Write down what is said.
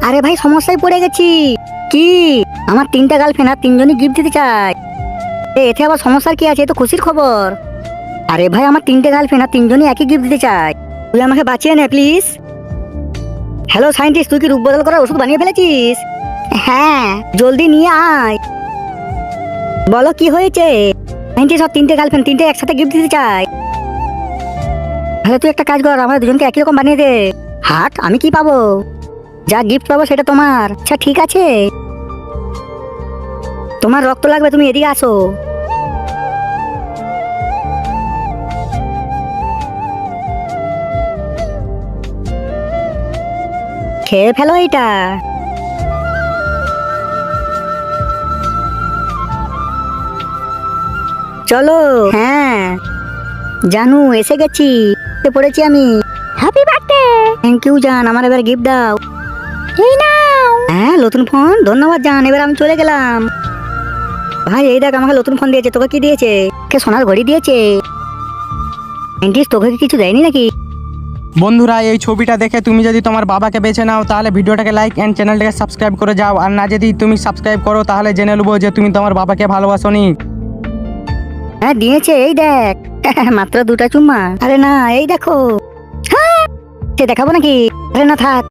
আরে ভাই সমস্যায় পড়ে গেছি। কি? আমার 3টা গার্লফ্রেন্ড আর 3জনই গিফট দিতে চায়। এতে আবার সমস্যার কি আছে? এ তো খুশির খবর। আরে ভাই আমার 3টে গার্লফ্রেন্ড আর 3জনই একই গিফট দিতে চায়। তুই আমাকে বাঁচিয়ে নে প্লিজ। হ্যালো সায়েন্টিস্ট, তুই কি রূপ বদল করার ওষুধ বানিয়ে ফেলেছিস? হ্যাঁ, জলদি নিয়ে আয়। বলো কি হয়েছে? সায়েন্টিস্ট আর 3টে গার্লফ্রেন্ড 3টে একসাথে গিফট দিতে চায়। তাহলে তুই একটা কাজ কর, আমরা দুজনকে একই রকম বানিয়ে দে। হাট, আমি কি পাবো? যা গিফট পাবো সেটা তোমার। আচ্ছা ঠিক আছে, তোমার রক্ত লাগবে, তুমি এদিকে আসো। খেয়ে ফেলো এটা। চলো। হ্যাঁ জানু, এসে গেছি। পড়েছি আমি। Happy birthday. থ্যাংক ইউ জান, আমার এবার গিফট দাও। এই নাও। হ্যাঁ, নতুন ফোন, ধন্যবাদ জান। এবার আমি চলে গেলাম। ভাই এই দেখ, আমাকে নতুন ফোন দিয়েছে। তোকে কি দিয়েছে? কে সোনার ঘড়ি দিয়েছে। সায়েন্টিস্ট, তোকে কি কিছু দেয়নি নাকি? বন্ধুরা, এই ছবিটা দেখে তুমি যদি তোমার বাবাকে বেছে নাও তাহলে ভিডিওটাকে লাইক অ্যান্ড চ্যানেলটাকে সাবস্ক্রাইব করে যাও। আর না যদি তুমি সাবস্ক্রাইব করো তাহলে জেনে নেবো যে তুমি তোমার বাবাকে ভালোবাসোনি। হ্যাঁ দিয়েছে, এই দেখ। মাত্র 2টা চুম্মা। আরে না, এই দেখো। হ্যাঁ, সে দেখাবো নাকি? আরে না থাক।